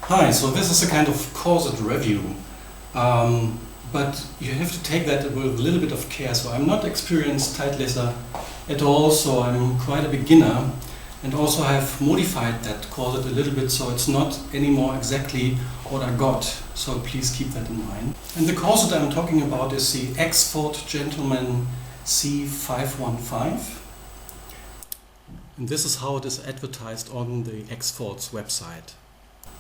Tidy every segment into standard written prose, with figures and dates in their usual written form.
Hi, so this is a kind of corset review, but you have to take that with a little bit of care. So I'm not experienced tight lacer at all, so I'm quite a beginner, and also I have modified that corset a little bit so it's not anymore exactly what I got, so please keep that in mind. And the corset I'm talking about is the Axfords Gentleman C515, and this is how it is advertised on the Axfords website.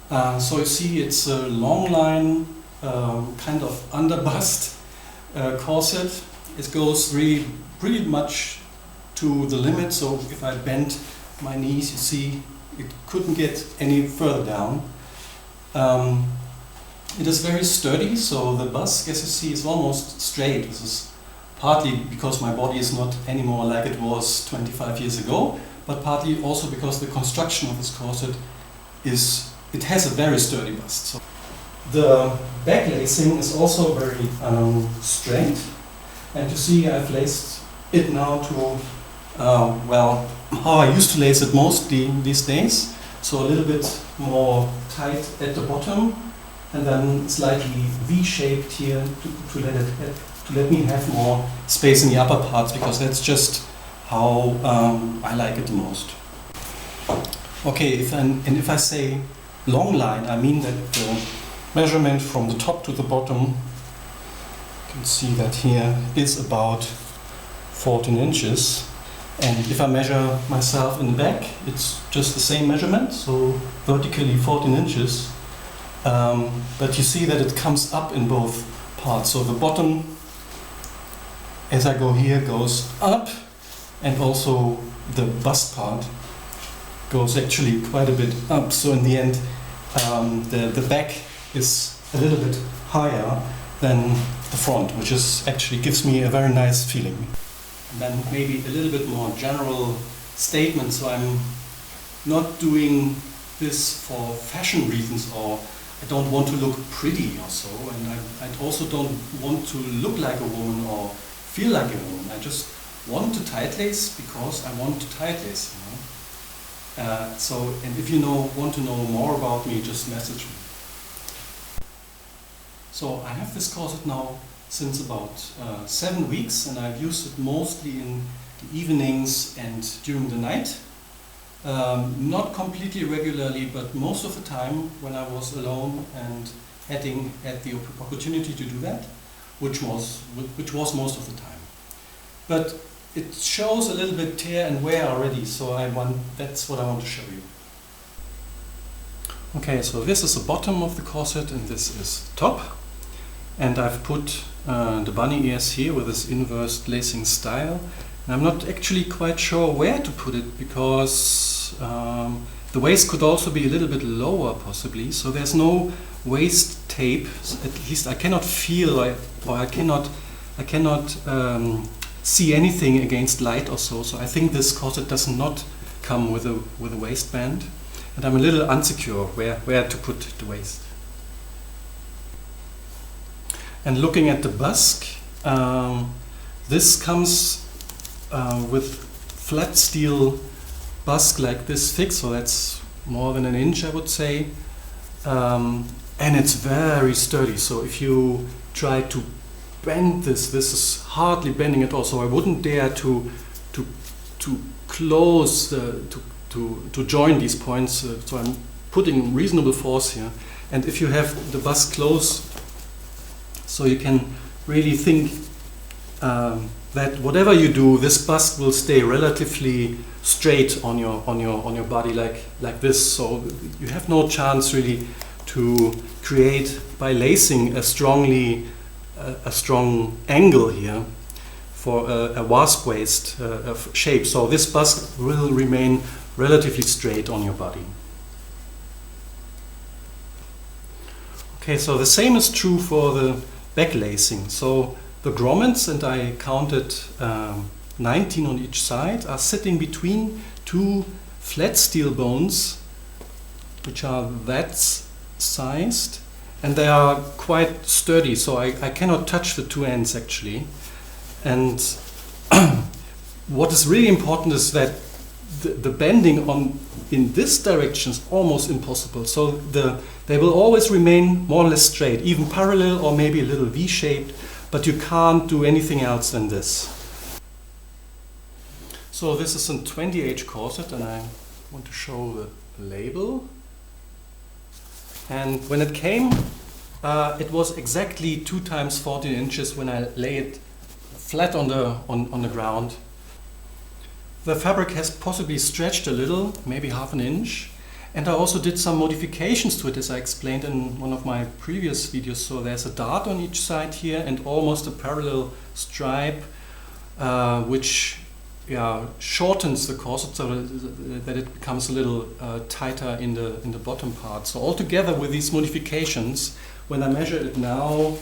So you see it's a long line, kind of underbust corset. It goes really pretty much to the limit, so if I bend my knees, you see it couldn't get any further down. It is very sturdy, so the busk, as you see, is almost straight. This is partly because my body is not anymore like it was 25 years ago, but partly also because the construction of this corset it has a very sturdy bust. So the backlacing is also very straight, and you see I've laced it now to well, how I used to lace it mostly these days. So a little bit more tight at the bottom, and then slightly V-shaped here to let me have more space in the upper parts, because that's just how I like it the most. Okay, if I say long line, I mean that the measurement from the top to the bottom, you can see that here, is about 14 inches. And if I measure myself in the back, it's just the same measurement, so vertically 14 inches. But you see that it comes up in both parts. So the bottom, as I go here, goes up, and also the bust part goes actually quite a bit up. So in the end, the back is a little bit higher than the front, which actually gives me a very nice feeling. And then maybe a little bit more general statement. So I'm not doing this for fashion reasons, or I don't want to look pretty or so, and I also don't want to look like a woman or feel like a woman. I just want to tight lace because I want to tight lace, you know. And if you want to know more about me, just message me. So I have this corset now since about 7 weeks, and I've used it mostly in the evenings and during the night. Not completely regularly, but most of the time when I was alone and had the opportunity to do that, which was most of the time. But it shows a little bit tear and wear already, so that's what I want to show you. Okay, so this is the bottom of the corset and this is the top. And I've put the bunny ears here with this inverse lacing style. And I'm not actually quite sure where to put it, because the waist could also be a little bit lower possibly. So there's no waist tape, at least I cannot feel or I cannot see anything against light or so. So I think this corset does not come with a waistband, and I'm a little unsecure where to put the waist. And looking at the busk, this comes with flat steel busk like this thick, so that's more than an inch, I would say, and it's very sturdy. So if you try to bend this is hardly bending at all. So I wouldn't dare to close to join these points. So I'm putting reasonable force here. And if you have the busk close, so you can really think that whatever you do, this busk will stay relatively straight on your body like this. So you have no chance really to create, by lacing, a strong angle here for a wasp waist shape. So this busk will remain relatively straight on your body. Okay, so the same is true for the backlacing. So the grommets, and I counted 19 on each side, are sitting between two flat steel bones, which are that sized, and they are quite sturdy, so I cannot touch the two ends actually. And what is really important is that the bending in this direction is almost impossible. So they will always remain more or less straight, even parallel or maybe a little V-shaped, but you can't do anything else than this. So this is a 20H corset, and I want to show the label. And when it came, it was exactly 2 times 14 inches when I lay it flat on the ground. The fabric has possibly stretched a little, maybe half an inch. And I also did some modifications to it, as I explained in one of my previous videos. So there's a dart on each side here and almost a parallel stripe, which shortens the corset so that it becomes a little tighter in the bottom part. So altogether with these modifications, when I measure it now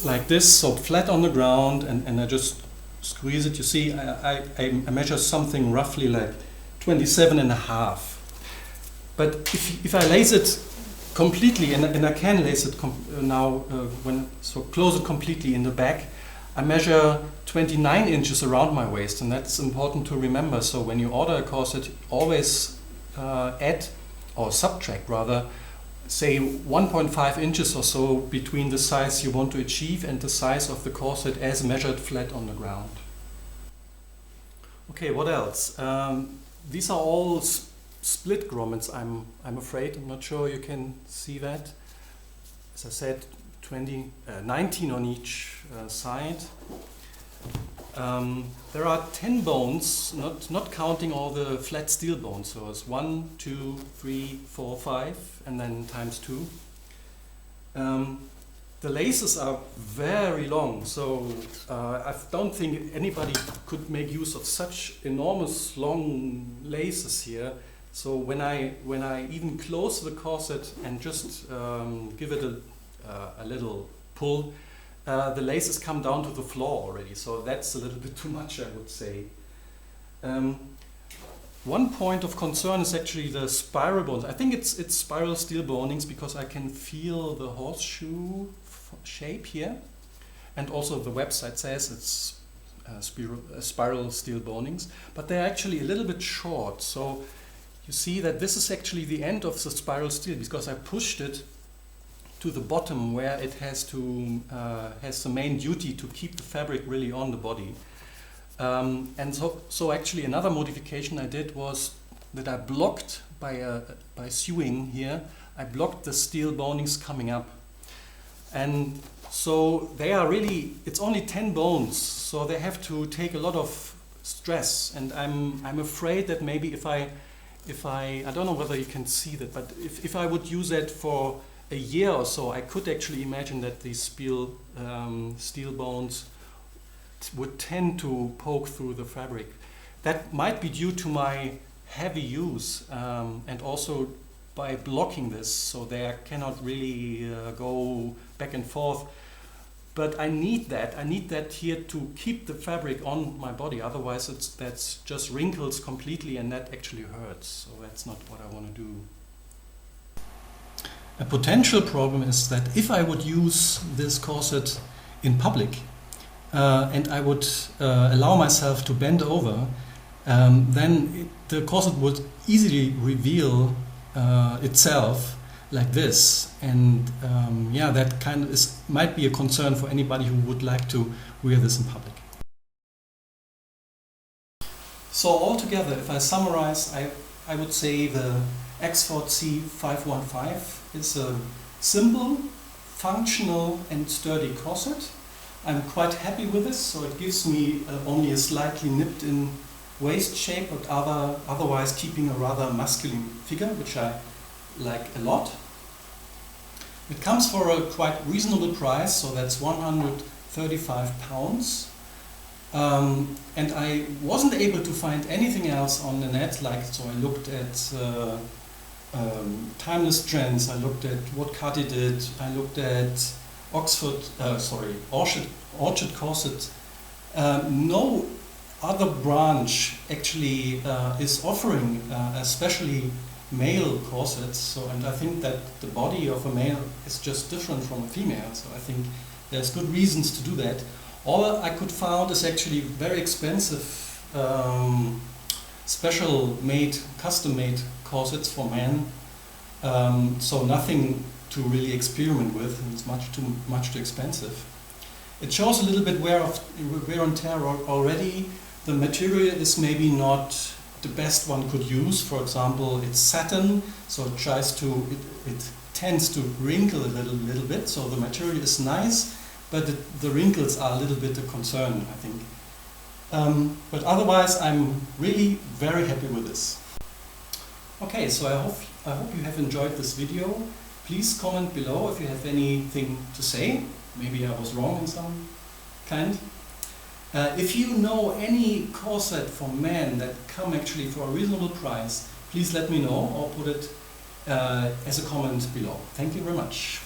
like this, so flat on the ground, and I just squeeze it, you see I measure something roughly like 27.5. But if I lace it completely, and I can lace it now, close it completely in the back, I measure 29 inches around my waist, and that's important to remember. So when you order a corset, always add, or subtract rather, say 1.5 inches or so between the size you want to achieve and the size of the corset as measured flat on the ground. Okay, what else? These are all split grommets, I'm afraid. I'm not sure you can see that. As I said, 19 on each side. There are 10 bones, not counting all the flat steel bones. So it's 1, 2, 3, 4, 5, and then times 2. The laces are very long, so I don't think anybody could make use of such enormous long laces here. So when I even close the corset and just give it a little pull, the laces come down to the floor already, so that's a little bit too much, I would say. One point of concern is actually the spiral bones. I think it's spiral steel bonings because I can feel the horseshoe shape here, and also the website says it's spiral steel bonings, but they're actually a little bit short. So you see that this is actually the end of the spiral steel because I pushed it to the bottom where it has the main duty to keep the fabric really on the body. And so actually another modification I did was that I blocked by sewing here, I blocked the steel bonings coming up. And so they are really, it's only 10 bones, so they have to take a lot of stress. And I'm afraid that maybe if I don't know whether you can see that, but if I would use that for a year or so, I could actually imagine that these steel bones would tend to poke through the fabric. That might be due to my heavy use and also by blocking this, so they cannot really go back and forth. But I need that. I need that here to keep the fabric on my body. Otherwise, that's just wrinkles completely, and that actually hurts. So that's not what I want to do. A potential problem is that if I would use this corset in public and I would allow myself to bend over, then the corset would easily reveal itself like this, and that kind of might be a concern for anybody who would like to wear this in public. So altogether, if I summarize, I would say the Axfords C515 is a simple, functional and sturdy corset. I'm quite happy with this, so it gives me only a slightly nipped in waist shape, but otherwise keeping a rather masculine figure, which I like a lot. It comes for a quite reasonable price, so that's £135. And I wasn't able to find anything else on the net, so I looked at Timeless Trends, I looked at what Cutty did, I looked at Orchard Corset. No other branch actually is offering especially male corsets, and I think that the body of a male is just different from a female, so I think there's good reasons to do that. All I could find is actually very expensive special made, custom made corsets for men. So nothing to really experiment with, and it's much too expensive. It shows a little bit wear and tear already. The material is maybe not the best one could use. For example, it's satin, so it tends to wrinkle a little bit. So the material is nice, but the wrinkles are a little bit a concern, I think. But otherwise, I'm really very happy with this. Okay, so I hope you have enjoyed this video. Please comment below if you have anything to say. Maybe I was wrong in some kind. If you know any corset for men that come actually for a reasonable price, please let me know or put it as a comment below. Thank you very much.